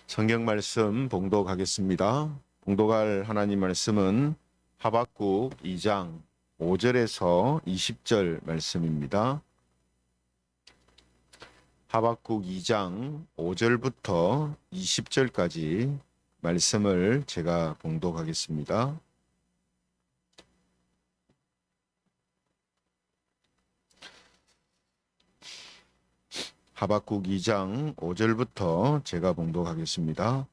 성경 말씀 봉독하겠습니다. 봉독할 하나님 말씀은 하박국 2장 5절에서 20절 말씀입니다. 하박국 2장 5절부터 20절까지 말씀을 제가 봉독하겠습니다. 하박국 2장 5절부터 제가 봉독하겠습니다.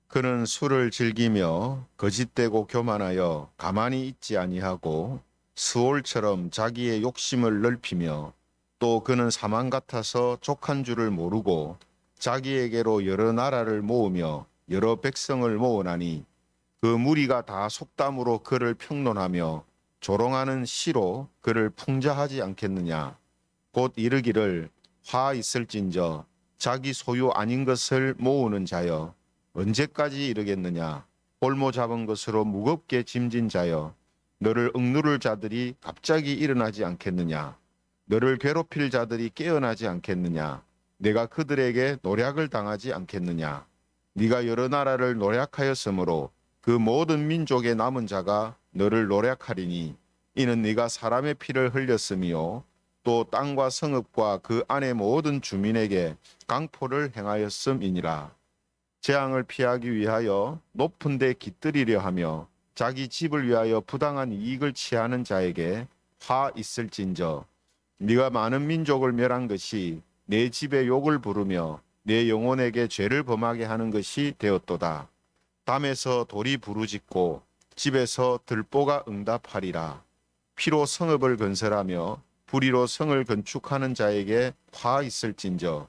그는 술을 즐기며 거짓되고 교만하여 가만히 있지 아니하고 스올처럼 자기의 욕심을 넓히며 또 그는 사망 같아서 족한 줄을 모르고 자기에게로 여러 나라를 모으며 여러 백성을 모으나니 그 무리가 다 속담으로 그를 평론하며 조롱하는 시로 그를 풍자하지 않겠느냐. 곧 이르기를 화 있을진저 자기 소유 아닌 것을 모으는 자여 언제까지 이르겠느냐. 볼모 잡은 것으로 무겁게 짐진 자여 너를 억누를 자들이 갑자기 일어나지 않겠느냐. 너를 괴롭힐 자들이 깨어나지 않겠느냐. 내가 그들에게 노략을 당하지 않겠느냐. 네가 여러 나라를 노략하였으므로 그 모든 민족의 남은 자가 너를 노략하리니 이는 네가 사람의 피를 흘렸으며 또 땅과 성읍과 그 안의 모든 주민에게 강포를 행하였음이니라. 재앙을 피하기 위하여 높은 데 깃들이려 하며 자기 집을 위하여 부당한 이익을 취하는 자에게 화 있을진저 네가 많은 민족을 멸한 것이 내 집에 욕을 부르며 내 영혼에게 죄를 범하게 하는 것이 되었도다. 담에서 돌이 부르짖고 집에서 들보가 응답하리라. 피로 성읍을 건설하며 불의로 성을 건축하는 자에게 화 있을진저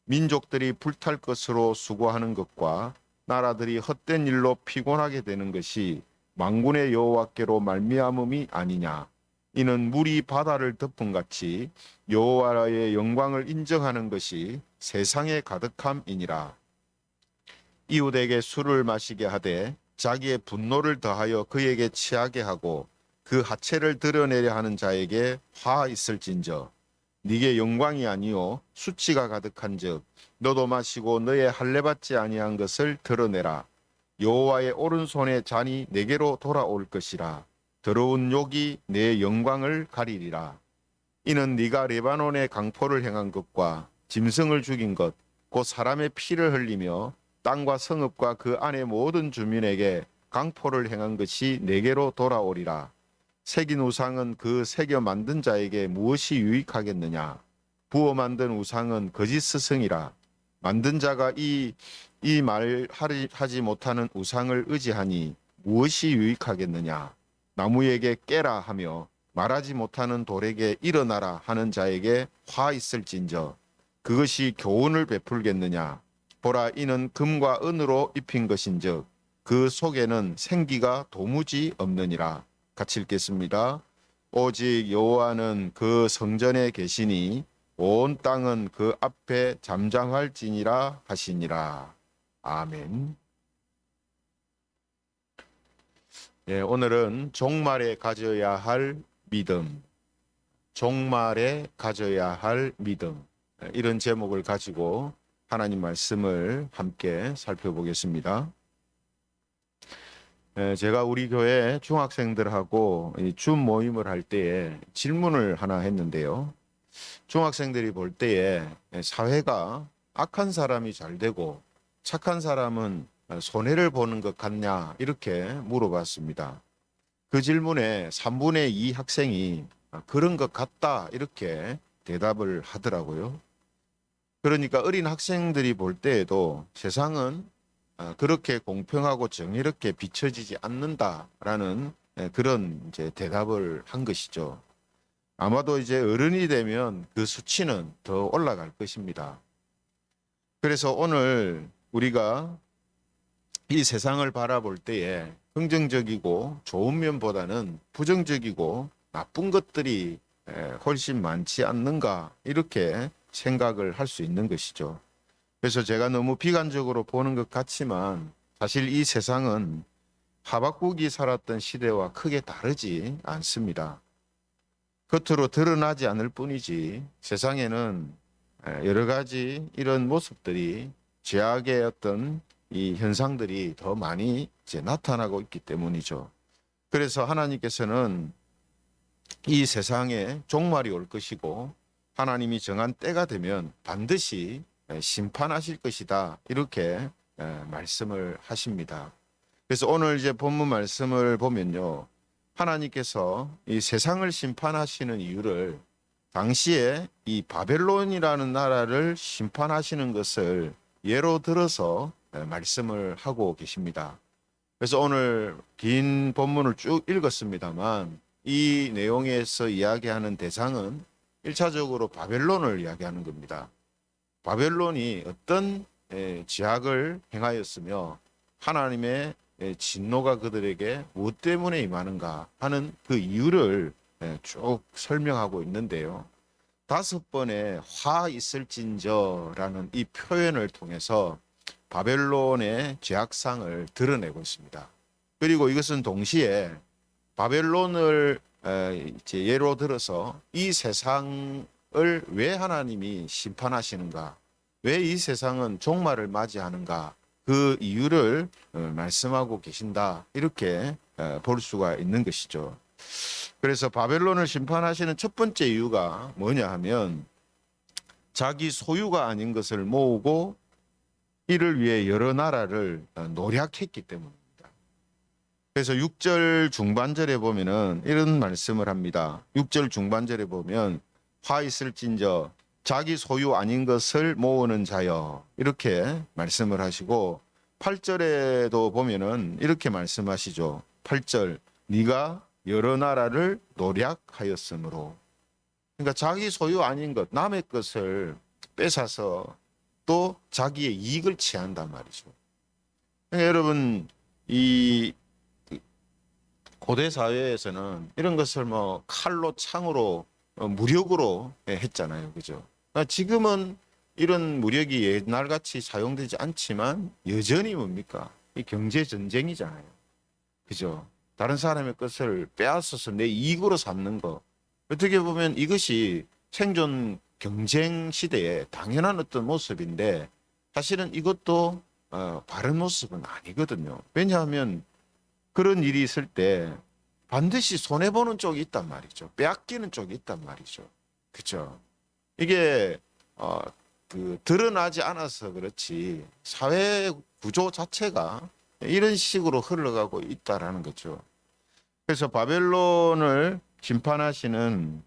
민족들이 불탈 것으로 수고하는 것과 나라들이 헛된 일로 피곤하게 되는 것이 만군의 여호와께로 말미암음이 아니냐. 이는 물이 바다를 덮음같이 여호와의 영광을 인정하는 것이 세상에 가득함이니라. 이웃에게 술을 마시게 하되 자기의 분노를 더하여 그에게 취하게 하고 그 하체를 드러내려 하는 자에게 화 있을진저 네게 영광이 아니요 수치가 가득한즉 너도 마시고 너의 할례받지 아니한 것을 드러내라. 여호와의 오른손의 잔이 내게로 돌아올 것이라. 더러운 욕이 내 영광을 가리리라. 이는 네가 레바논의 강포를 행한 것과 짐승을 죽인 것 곧 사람의 피를 흘리며 땅과 성읍과 그 안의 모든 주민에게 강포를 행한 것이 내게로 돌아오리라. 새긴 우상은 그 새겨 만든 자에게 무엇이 유익하겠느냐. 부어 만든 우상은 거짓 스승이라. 만든 자가 이 말하지 못하는 우상을 의지하니 무엇이 유익하겠느냐. 나무에게 깨라 하며 말하지 못하는 돌에게 일어나라 하는 자에게 화 있을진저 그것이 교훈을 베풀겠느냐. 보라 이는 금과 은으로 입힌 것인즉 그 속에는 생기가 도무지 없느니라. 같이 읽겠습니다. 오직 여호와는 그 성전에 계시니 온 땅은 그 앞에 잠잠할지니라 하시니라. 아멘. 예, 오늘은 종말에 가져야 할 믿음, 종말에 가져야 할 믿음, 이런 제목을 가지고 하나님 말씀을 함께 살펴보겠습니다. 제가 우리 교회 중학생들하고 줌 모임을 할 때에 질문을 하나 했는데요. 중학생들이 볼 때에 사회가 악한 사람이 잘 되고 착한 사람은 손해를 보는 것 같냐 이렇게 물어봤습니다. 그 질문에 3분의 2 학생이 그런 것 같다 이렇게 대답을 하더라고요. 그러니까 어린 학생들이 볼 때에도 세상은 그렇게 공평하고 정의롭게 비춰지지 않는다라는 그런 이제 대답을 한 것이죠. 아마도 이제 어른이 되면 그 수치는 더 올라갈 것입니다. 그래서 오늘 우리가 이 세상을 바라볼 때에 긍정적이고 좋은 면보다는 부정적이고 나쁜 것들이 훨씬 많지 않는가 이렇게 생각을 할 수 있는 것이죠. 그래서 제가 너무 비관적으로 보는 것 같지만 사실 이 세상은 하박국이 살았던 시대와 크게 다르지 않습니다. 겉으로 드러나지 않을 뿐이지 세상에는 여러 가지 이런 모습들이 죄악의 어떤 이 현상들이 더 많이 이제 나타나고 있기 때문이죠. 그래서 하나님께서는 이 세상에 종말이 올 것이고 하나님이 정한 때가 되면 반드시 심판하실 것이다. 이렇게 말씀을 하십니다. 그래서 오늘 이제 본문 말씀을 보면요. 하나님께서 이 세상을 심판하시는 이유를 당시에 이 바벨론이라는 나라를 심판하시는 것을 예로 들어서 말씀을 하고 계십니다. 그래서 오늘 긴 본문을 쭉 읽었습니다만 이 내용에서 이야기하는 대상은 1차적으로 바벨론을 이야기하는 겁니다. 바벨론이 어떤 죄악을 행하였으며 하나님의 진노가 그들에게 무엇 때문에 임하는가 하는 그 이유를 쭉 설명하고 있는데요. 5번의 화 있을진저라는 이 표현을 통해서 바벨론의 죄악상을 드러내고 있습니다. 그리고 이것은 동시에 바벨론을 이제 예로 들어서 이 세상을 왜 하나님이 심판하시는가, 왜 이 세상은 종말을 맞이하는가, 그 이유를 말씀하고 계신다. 이렇게 볼 수가 있는 것이죠. 그래서 바벨론을 심판하시는 첫 번째 이유가 뭐냐 하면 자기 소유가 아닌 것을 모으고 이를 위해 여러 나라를 노략했기 때문입니다. 그래서 6절 중반절에 보면은 이런 말씀을 합니다. 6절 중반절에 보면 화 있을진저 자기 소유 아닌 것을 모으는 자여 이렇게 말씀을 하시고 8절에도 보면은 이렇게 말씀하시죠. 8절 네가 여러 나라를 노략하였으므로, 그러니까 자기 소유 아닌 것, 남의 것을 뺏어서 또 자기의 이익을 취한단 말이죠. 그러니까 여러분 이 고대 사회에서는 이런 것을 뭐 칼로 창으로 무력으로 했잖아요, 그죠? 그러니까 지금은 이런 무력이 옛날같이 사용되지 않지만 여전히 뭡니까? 이 경제 전쟁이잖아요, 그죠? 다른 사람의 것을 빼앗아서 내 이익으로 삼는 거. 어떻게 보면 이것이 생존 경쟁 시대에 당연한 어떤 모습인데 사실은 이것도 바른 모습은 아니거든요. 왜냐하면 그런 일이 있을 때 반드시 손해보는 쪽이 있단 말이죠. 빼앗기는 쪽이 있단 말이죠. 그렇죠? 이게 드러나지 않아서 그렇지 사회 구조 자체가 이런 식으로 흘러가고 있다라는 거죠. 그래서 바벨론을 심판하시는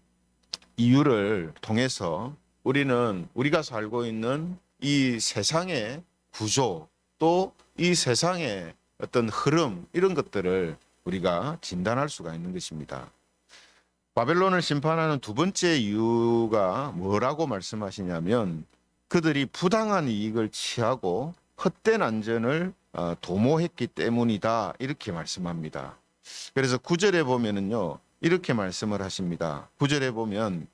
이유를 통해서 우리가 살고 있는 이 세상의 구조 또 이 세상의 어떤 흐름 이런 것들을 우리가 진단할 수가 있는 것입니다. 바벨론을 심판하는 두 번째 이유가 뭐라고 말씀하시냐면 그들이 부당한 이익을 취하고 헛된 안전을 도모했기 때문이다 이렇게 말씀합니다. 그래서 9절에 보면은요 이렇게 말씀을 하십니다. 9절에 보면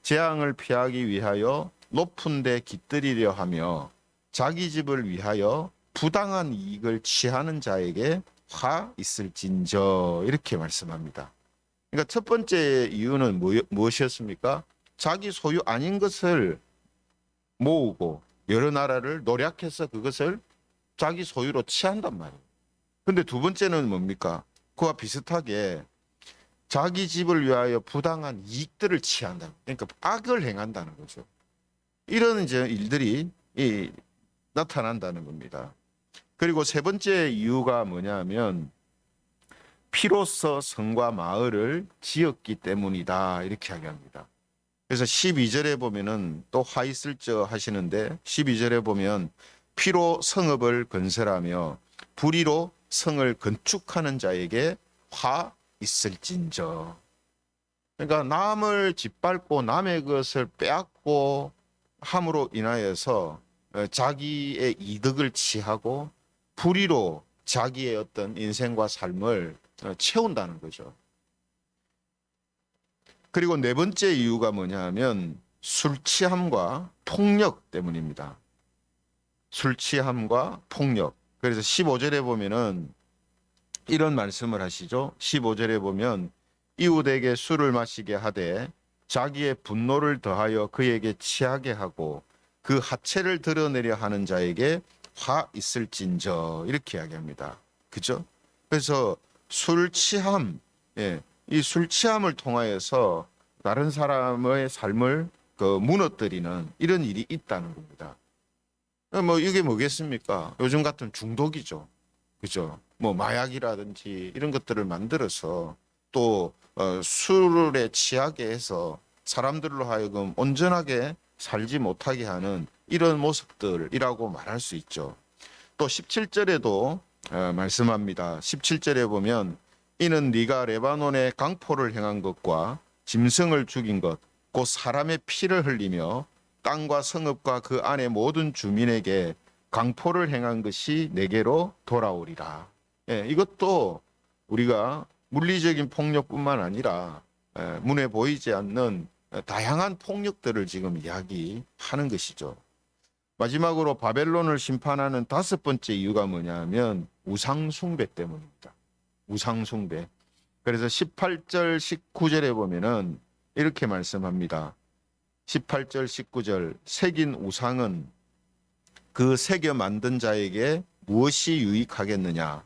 재앙을 피하기 위하여 높은 데 깃들이려 하며 자기 집을 위하여 부당한 이익을 취하는 자에게 화 있을진저 이렇게 말씀합니다. 그러니까 첫 번째 이유는 무엇이었습니까? 자기 소유 아닌 것을 모으고 여러 나라를 노략해서 그것을 자기 소유로 취한단 말이에요. 근데 두 번째는 뭡니까? 그와 비슷하게 자기 집을 위하여 부당한 이익들을 취한다. 그러니까 악을 행한다는 거죠. 이런 이제 일들이 나타난다는 겁니다. 그리고 세 번째 이유가 뭐냐면 피로써 성과 마을을 지었기 때문이다 이렇게 이야기합니다. 그래서 12절에 보면은 또 화 있을저 하시는데 12절에 보면 피로 성읍을 건설하며 불의로 성을 건축하는 자에게 화 있을진저. 그러니까 남을 짓밟고 남의 것을 빼앗고 함으로 인하여서 자기의 이득을 취하고 불의로 자기의 어떤 인생과 삶을 채운다는 거죠. 그리고 네 번째 이유가 뭐냐 하면 술 취함과 폭력 때문입니다. 술 취함과 폭력. 그래서 15절에 보면은 이런 말씀을 하시죠. 15절에 보면 이웃에게 술을 마시게 하되 자기의 분노를 더하여 그에게 취하게 하고 그 하체를 드러내려 하는 자에게 화 있을진저 이렇게 이야기합니다. 그죠? 그래서 술 취함, 예, 이 술 취함을 통하여서 다른 사람의 삶을 무너뜨리는 이런 일이 있다는 겁니다. 뭐 이게 뭐겠습니까? 요즘 같은 중독이죠. 그죠? 뭐 마약이라든지 이런 것들을 만들어서 또 술에 취하게 해서 사람들로 하여금 온전하게 살지 못하게 하는 이런 모습들이라고 말할 수 있죠. 또 17절에도 말씀합니다. 17절에 보면 이는 네가 레바논에 강포를 행한 것과 짐승을 죽인 것, 곧 사람의 피를 흘리며 땅과 성읍과 그 안의 모든 주민에게 강포를 행한 것이 내게로 돌아오리라. 예, 이것도 우리가 물리적인 폭력뿐만 아니라 눈에 보이지 않는 다양한 폭력들을 지금 이야기하는 것이죠. 마지막으로 바벨론을 심판하는 다섯 번째 이유가 뭐냐면 우상숭배 때문입니다. 우상숭배. 그래서 18절, 19절에 보면은 이렇게 말씀합니다. 18절, 19절 새긴 우상은 그 새겨 만든 자에게 무엇이 유익하겠느냐?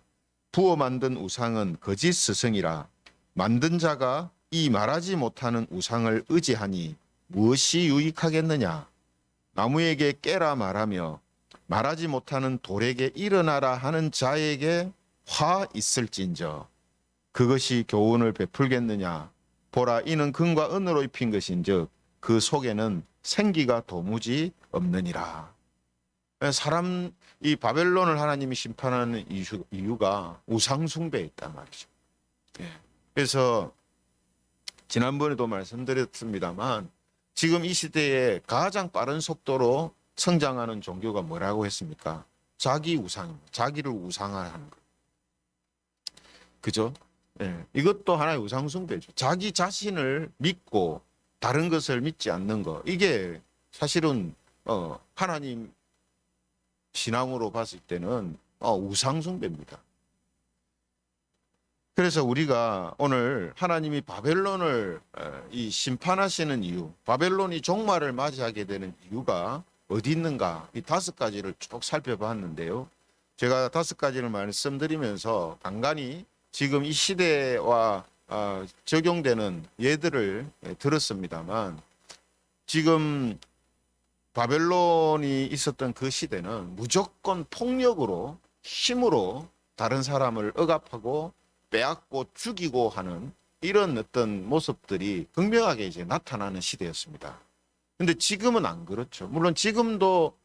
부어 만든 우상은 거짓 스승이라 만든 자가 이 말하지 못하는 우상을 의지하니 무엇이 유익하겠느냐? 나무에게 깨라 말하며 말하지 못하는 돌에게 일어나라 하는 자에게 화 있을진저 그것이 교훈을 베풀겠느냐? 보라 이는 금과 은으로 입힌 것인즉 그 속에는 생기가 도무지 없느니라. 사람 이 바벨론을 하나님이 심판하는 이유가 우상숭배에 있단 말이죠. 그래서 지난번에도 말씀드렸습니다만 지금 이 시대에 가장 빠른 속도로 성장하는 종교가 뭐라고 했습니까? 자기 우상입니다. 자기를 우상화하는 것. 그죠? 예, 이것도 하나의 우상숭배죠. 자기 자신을 믿고 다른 것을 믿지 않는 것. 이게 사실은 하나님 신앙으로 봤을 때는 우상숭배입니다. 그래서 우리가 오늘 하나님이 바벨론을 이 심판하시는 이유, 바벨론이 종말을 맞이하게 되는 이유가 어디 있는가? 이 다섯 가지를 쭉 살펴봤는데요. 제가 다섯 가지를 말씀드리면서 간간히 지금 이 시대와 적용되는 예들을 들었습니다만 지금 바벨론이 있었던 그 시대는 무조건 폭력으로 힘으로 다른 사람을 억압하고 빼앗고 죽이고 하는 이런 어떤 모습들이 극명하게 이제 나타나는 시대였습니다. 근데 지금은 안 그렇죠. 물론 지금도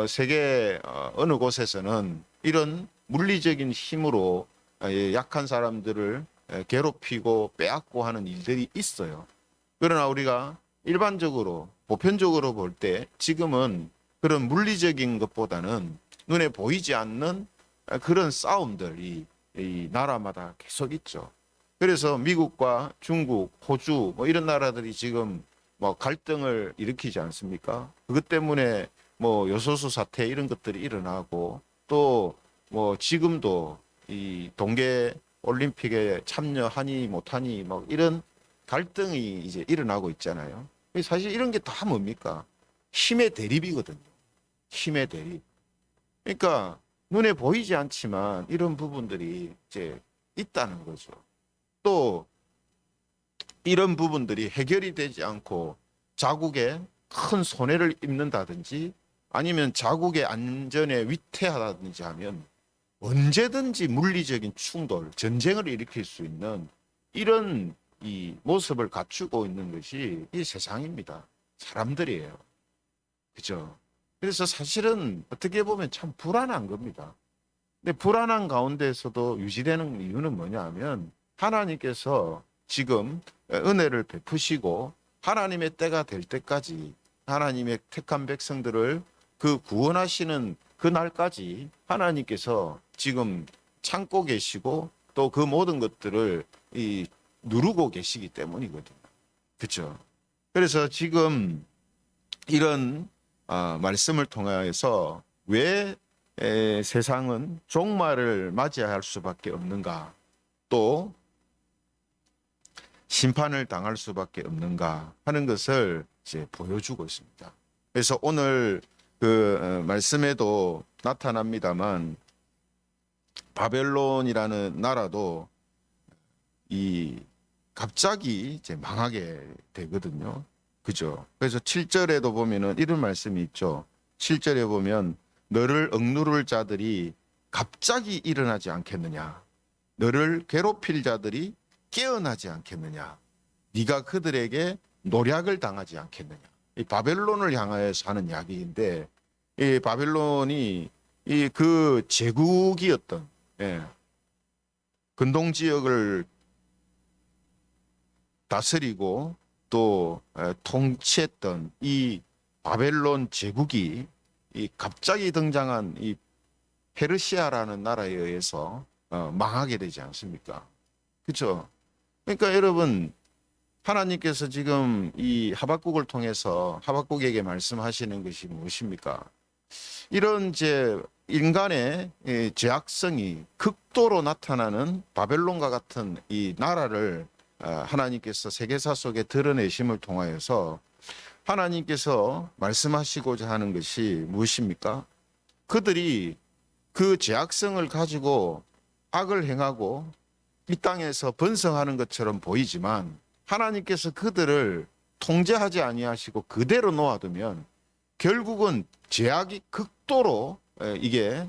세계 어느 곳에서는 이런 물리적인 힘으로 약한 사람들을 괴롭히고 빼앗고 하는 일들이 있어요. 그러나 우리가 일반적으로 보편적으로 볼 때 지금은 그런 물리적인 것보다는 눈에 보이지 않는 그런 싸움들이 이 나라마다 계속 있죠. 그래서 미국과 중국, 호주 뭐 이런 나라들이 지금 뭐 갈등을 일으키지 않습니까? 그것 때문에 뭐 요소수 사태 이런 것들이 일어나고 또 뭐 지금도 이 동계 올림픽에 참여하니 못하니 뭐 이런 갈등이 이제 일어나고 있잖아요. 사실 이런 게 다 뭡니까? 힘의 대립이거든요. 힘의 대립. 그러니까 눈에 보이지 않지만 이런 부분들이 이제 있다는 거죠. 또 이런 부분들이 해결이 되지 않고 자국에 큰 손해를 입는다든지 아니면 자국의 안전에 위태하다든지 하면 언제든지 물리적인 충돌, 전쟁을 일으킬 수 있는 이런 이 모습을 갖추고 있는 것이 이 세상입니다. 사람들이에요. 그죠? 그래서 사실은 어떻게 보면 참 불안한 겁니다. 근데 불안한 가운데서도 유지되는 이유는 뭐냐 하면 하나님께서 지금 은혜를 베푸시고 하나님의 때가 될 때까지 하나님의 택한 백성들을 그 구원하시는 그 날까지 하나님께서 지금 참고 계시고 또 그 모든 것들을 누르고 계시기 때문이거든요. 그렇죠? 그래서 지금 이런 말씀을 통해서 왜 세상은 종말을 맞이할 수밖에 없는가, 또 심판을 당할 수밖에 없는가 하는 것을 이제 보여주고 있습니다. 그래서 오늘 그 말씀에도 나타납니다만 바벨론이라는 나라도 이 갑자기 이제 망하게 되거든요. 그죠? 그래서 7절에도 보면은 이런 말씀이 있죠. 7절에 보면 너를 억누를 자들이 갑자기 일어나지 않겠느냐? 너를 괴롭힐 자들이 깨어나지 않겠느냐? 네가 그들에게 노략을 당하지 않겠느냐? 이 바벨론을 향하여서 하는 이야기인데 이 바벨론이 이 그 제국이었던 근동 지역을 다스리고 또 통치했던 이 바벨론 제국이 이 갑자기 등장한 이 페르시아라는 나라에 의해서 망하게 되지 않습니까? 그렇죠? 그러니까 여러분 하나님께서 지금 이 하박국을 통해서 하박국에게 말씀하시는 것이 무엇입니까? 이런 이제 인간의 죄악성이 극도로 나타나는 바벨론과 같은 이 나라를 하나님께서 세계사 속에 드러내심을 통하여서 하나님께서 말씀하시고자 하는 것이 무엇입니까? 그들이 그 죄악성을 가지고 악을 행하고 이 땅에서 번성하는 것처럼 보이지만 하나님께서 그들을 통제하지 아니하시고 그대로 놓아두면 결국은 죄악이 극도로 이게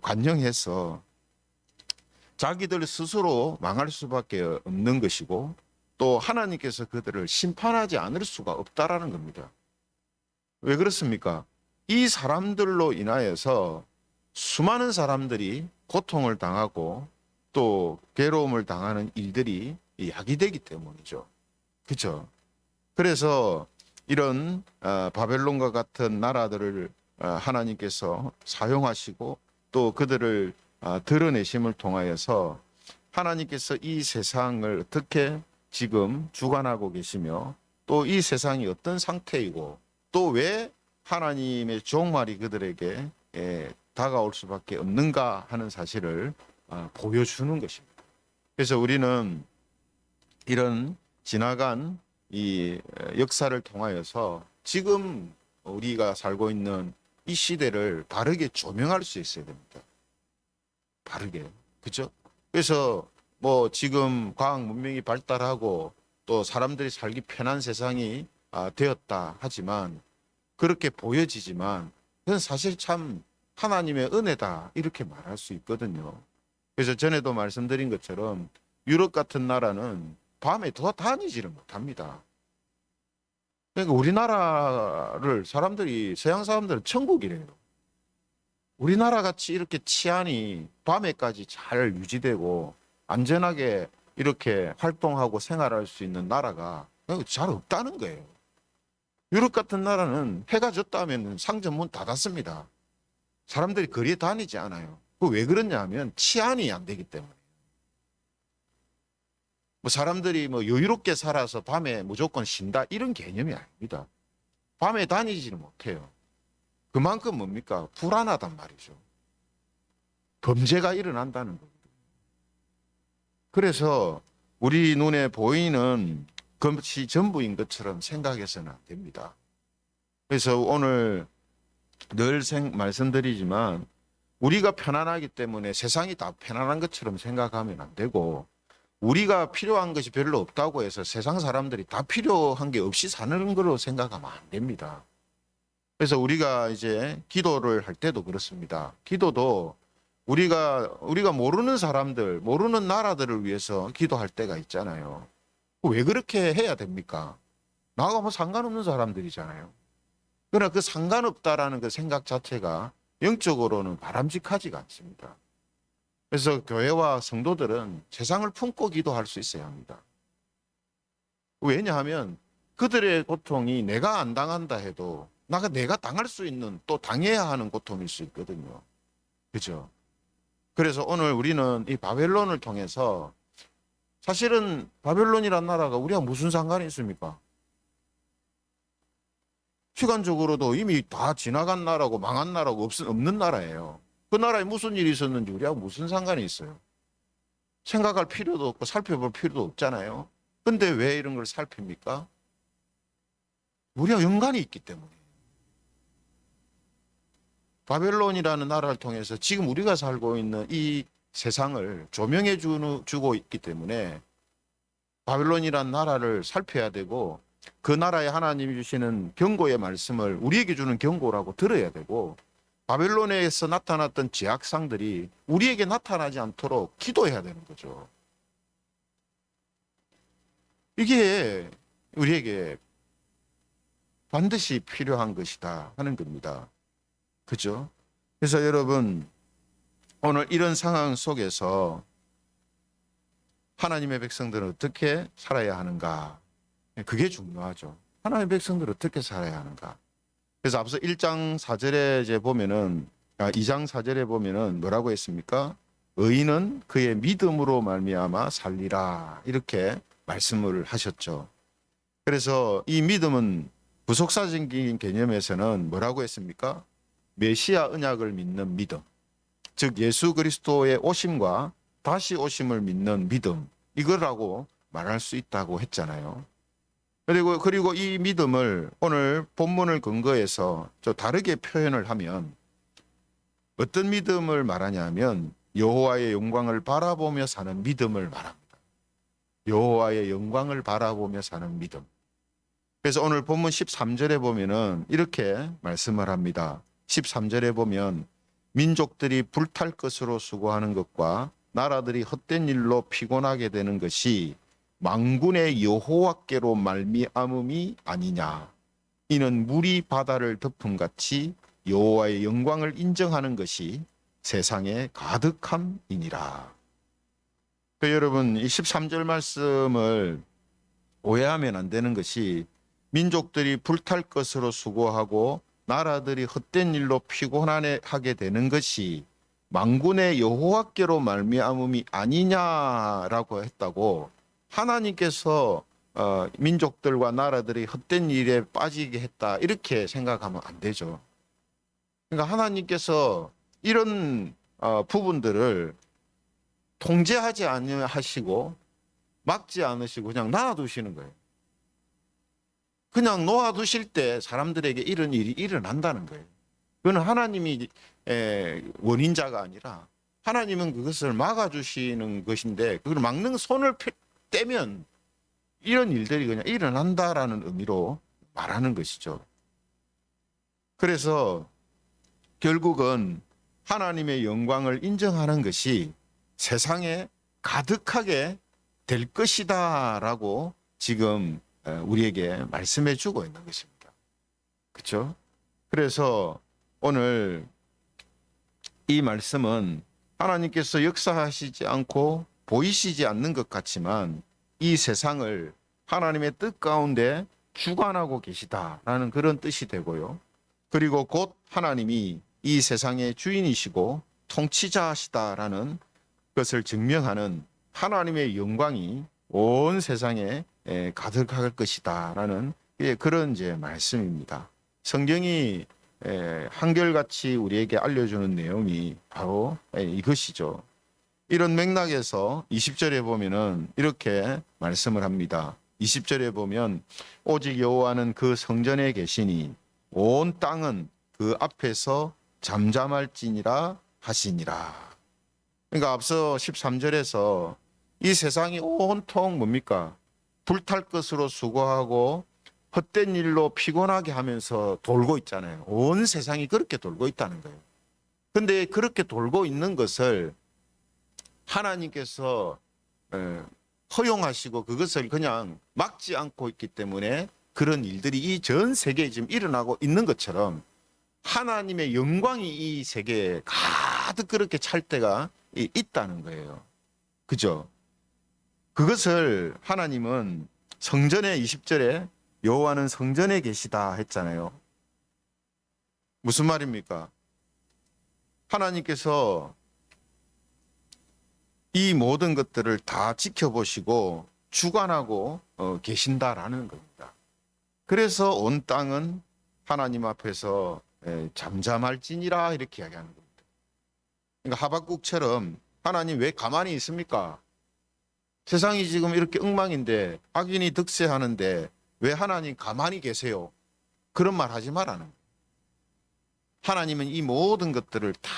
관영해서 자기들 스스로 망할 수밖에 없는 것이고 또 하나님께서 그들을 심판하지 않을 수가 없다라는 겁니다. 왜 그렇습니까? 이 사람들로 인하여서 수많은 사람들이 고통을 당하고 또 괴로움을 당하는 일들이 야기되기 때문이죠. 그렇죠? 그래서 이런 바벨론과 같은 나라들을 하나님께서 사용하시고 또 그들을 드러내심을 통하여서 하나님께서 이 세상을 어떻게 지금 주관하고 계시며 또 이 세상이 어떤 상태이고 또 왜 하나님의 종말이 그들에게 다가올 수밖에 없는가 하는 사실을 보여주는 것입니다. 그래서 우리는 이런 지나간 이 역사를 통하여서 지금 우리가 살고 있는 이 시대를 바르게 조명할 수 있어야 됩니다. 바르게. 그죠? 그래서 뭐 지금 과학 문명이 발달하고 또 사람들이 살기 편한 세상이 되었다 하지만 그렇게 보여지지만 그건 사실 참 하나님의 은혜다 이렇게 말할 수 있거든요. 그래서 전에도 말씀드린 것처럼 유럽 같은 나라는 밤에 다니지를 못합니다. 그러니까 우리나라를 사람들이 서양 사람들은 천국이래요. 우리나라 같이 이렇게 치안이 밤에까지 잘 유지되고 안전하게 이렇게 활동하고 생활할 수 있는 나라가 잘 없다는 거예요. 유럽 같은 나라는 해가 졌다 하면 상점 문 닫았습니다. 사람들이 거리에 다니지 않아요. 그 왜 그러냐 하면 치안이 안 되기 때문에. 뭐 사람들이 뭐 여유롭게 살아서 밤에 무조건 쉰다 이런 개념이 아닙니다. 밤에 다니지는 못해요. 그만큼 뭡니까? 불안하단 말이죠. 범죄가 일어난다는 겁니다. 그래서 우리 눈에 보이는 것이 전부인 것처럼 생각해서는 안 됩니다. 그래서 오늘 늘 말씀드리지만 우리가 편안하기 때문에 세상이 다 편안한 것처럼 생각하면 안 되고 우리가 필요한 것이 별로 없다고 해서 세상 사람들이 다 필요한 게 없이 사는 걸로 생각하면 안 됩니다. 그래서 우리가 이제 기도를 할 때도 그렇습니다. 기도도 우리가 모르는 사람들, 모르는 나라들을 위해서 기도할 때가 있잖아요. 왜 그렇게 해야 됩니까? 나하고 뭐 상관없는 사람들이잖아요. 그러나 그 상관없다라는 그 생각 자체가 영적으로는 바람직하지가 않습니다. 그래서 교회와 성도들은 세상을 품고 기도할 수 있어야 합니다. 왜냐하면 그들의 고통이 내가 안 당한다 해도 내가 당할 수 있는 또 당해야 하는 고통일 수 있거든요. 그죠? 그래서 오늘 우리는 이 바벨론을 통해서 사실은 바벨론이란 나라가 우리가 무슨 상관이 있습니까? 시간적으로도 이미 다 지나간 나라고 망한 나라고 없는 나라예요. 그 나라에 무슨 일이 있었는지 우리하고 무슨 상관이 있어요? 생각할 필요도 없고 살펴볼 필요도 없잖아요. 근데 왜 이런 걸 살핍니까? 우리가 연관이 있기 때문에. 바벨론이라는 나라를 통해서 지금 우리가 살고 있는 이 세상을 조명해 주고 있기 때문에 바벨론이라는 나라를 살펴야 되고 그 나라에 하나님이 주시는 경고의 말씀을 우리에게 주는 경고라고 들어야 되고 바벨론에서 나타났던 죄악상들이 우리에게 나타나지 않도록 기도해야 되는 거죠. 이게 우리에게 반드시 필요한 것이다 하는 겁니다. 그죠? 그래서 여러분 오늘 이런 상황 속에서 하나님의 백성들은 어떻게 살아야 하는가? 그게 중요하죠. 하나님의 백성들은 어떻게 살아야 하는가? 그래서 앞서 1장 4절에 이제 보면은 2장 4절에 보면은 뭐라고 했습니까? 의인은 그의 믿음으로 말미암아 살리라 이렇게 말씀을 하셨죠. 그래서 이 믿음은 부속사적인 개념에서는 뭐라고 했습니까? 메시아 언약을 믿는 믿음, 즉 예수 그리스도의 오심과 다시 오심을 믿는 믿음, 이거라고 말할 수 있다고 했잖아요. 그리고 이 믿음을 오늘 본문을 근거해서 좀 다르게 표현을 하면 어떤 믿음을 말하냐면 여호와의 영광을 바라보며 사는 믿음을 말합니다. 여호와의 영광을 바라보며 사는 믿음. 그래서 오늘 본문 13절에 보면은 이렇게 말씀을 합니다. 13절에 보면 민족들이 불탈 것으로 수고하는 것과 나라들이 헛된 일로 피곤하게 되는 것이 만군의 여호와께로 말미암음이 아니냐. 이는 물이 바다를 덮음같이 여호와의 영광을 인정하는 것이 세상에 가득함이니라. 여러분 이 13절 말씀을 오해하면 안 되는 것이 민족들이 불탈 것으로 수고하고 나라들이 헛된 일로 피곤하게 되는 것이 만군의 여호와께로 말미암음이 아니냐라고 했다고 하나님께서 민족들과 나라들이 헛된 일에 빠지게 했다 이렇게 생각하면 안 되죠. 그러니까 하나님께서 이런 부분들을 통제하지 않으시고 막지 않으시고 그냥 놔두시는 거예요. 그냥 놓아두실 때 사람들에게 이런 일이 일어난다는 거예요. 그건 하나님이 원인자가 아니라 하나님은 그것을 막아주시는 것인데 그걸 막는 손을 떼면 이런 일들이 그냥 일어난다라는 의미로 말하는 것이죠. 그래서 결국은 하나님의 영광을 인정하는 것이 세상에 가득하게 될 것이다라고 지금 우리에게 말씀해 주고 있는 것입니다. 그렇죠? 그래서 오늘 이 말씀은 하나님께서 역사하시지 않고 보이시지 않는 것 같지만 이 세상을 하나님의 뜻 가운데 주관하고 계시다라는 그런 뜻이 되고요. 그리고 곧 하나님이 이 세상의 주인이시고 통치자시다라는 것을 증명하는 하나님의 영광이 온 세상에 가득할 것이다라는 그런 이제 말씀입니다. 성경이 한결같이 우리에게 알려주는 내용이 바로 이것이죠. 이런 맥락에서 20절에 보면은 이렇게 말씀을 합니다. 20절에 보면 오직 여호와는 그 성전에 계시니 온 땅은 그 앞에서 잠잠할지니라 하시니라. 그러니까 앞서 13절에서 이 세상이 온통 뭡니까? 불탈 것으로 수고하고 헛된 일로 피곤하게 하면서 돌고 있잖아요. 온 세상이 그렇게 돌고 있다는 거예요. 근데 그렇게 돌고 있는 것을 하나님께서 허용하시고 그것을 그냥 막지 않고 있기 때문에 그런 일들이 이 전 세계에 지금 일어나고 있는 것처럼 하나님의 영광이 이 세계에 가득 그렇게 찰 때가 있다는 거예요. 그죠? 그것을 하나님은 성전에 20절에 여호와는 성전에 계시다 했잖아요. 무슨 말입니까? 하나님께서 이 모든 것들을 다 지켜보시고 주관하고 계신다라는 겁니다. 그래서 온 땅은 하나님 앞에서 잠잠할지니라 이렇게 이야기하는 겁니다. 그러니까 하박국처럼 하나님 왜 가만히 있습니까? 세상이 지금 이렇게 엉망인데 악인이 득세하는데 왜 하나님 가만히 계세요? 그런 말 하지 말라는 거예요. 하나님은 이 모든 것들을 다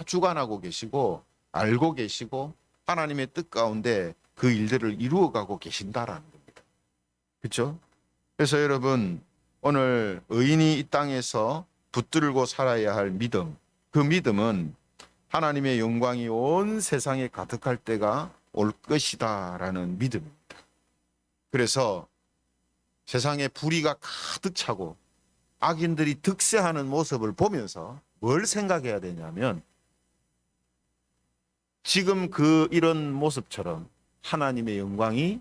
주관하고 계시고 알고 계시고 하나님의 뜻 가운데 그 일들을 이루어가고 계신다라는 겁니다. 그렇죠? 그래서 여러분 오늘 의인이 이 땅에서 붙들고 살아야 할 믿음, 그 믿음은 하나님의 영광이 온 세상에 가득할 때가 올 것이다라는 믿음입니다. 그래서 세상에 불의가 가득 차고 악인들이 득세하는 모습을 보면서 뭘 생각해야 되냐면 지금 이런 모습처럼 하나님의 영광이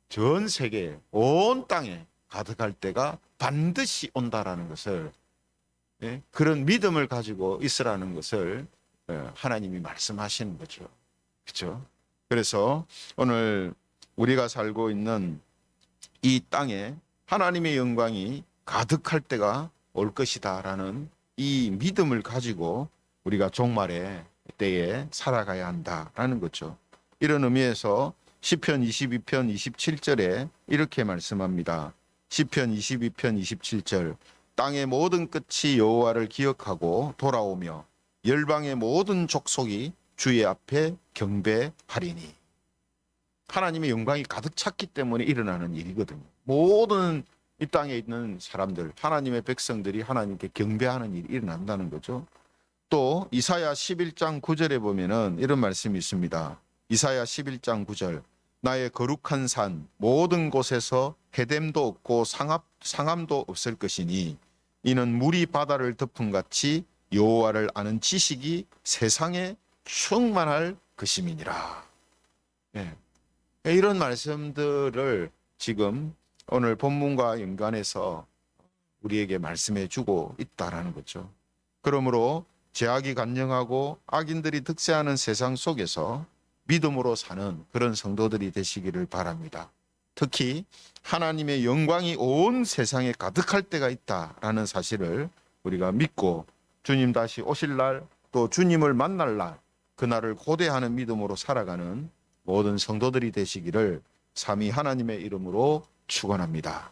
전 세계 온 땅에 가득할 때가 반드시 온다라는 것을 그런 믿음을 가지고 있으라는 것을 하나님이 말씀하시는 거죠. 그렇죠? 그래서 오늘 우리가 살고 있는 이 땅에 하나님의 영광이 가득할 때가 올 것이다라는 이 믿음을 가지고 우리가 종말의 때에 살아가야 한다라는 거죠. 이런 의미에서 시편 22편 27절에 이렇게 말씀합니다. 시편 22편 27절 땅의 모든 끝이 여호와를 기억하고 돌아오며 열방의 모든 족속이 주의 앞에 경배하리니. 하나님의 영광이 가득 찼기 때문에 일어나는 일이거든요. 모든 이 땅에 있는 사람들, 하나님의 백성들이 하나님께 경배하는 일이 일어난다는 거죠. 또 이사야 11장 9절에 보면은 이런 말씀이 있습니다. 이사야 11장 9절 나의 거룩한 산 모든 곳에서 해됨도 없고 상함도 없을 것이니 이는 물이 바다를 덮음같이 여호와를 아는 지식이 세상에 충만할 것임이니라. 이런 말씀들을 지금 오늘 본문과 연관해서 우리에게 말씀해 주고 있다라는 거죠. 그러므로 죄악이 간영하고 악인들이 득세하는 세상 속에서 믿음으로 사는 그런 성도들이 되시기를 바랍니다. 특히 하나님의 영광이 온 세상에 가득할 때가 있다라는 사실을 우리가 믿고 주님 다시 오실 날, 또 주님을 만날 날, 그날을 고대하는 믿음으로 살아가는 모든 성도들이 되시기를 삼위 하나님의 이름으로 축원합니다.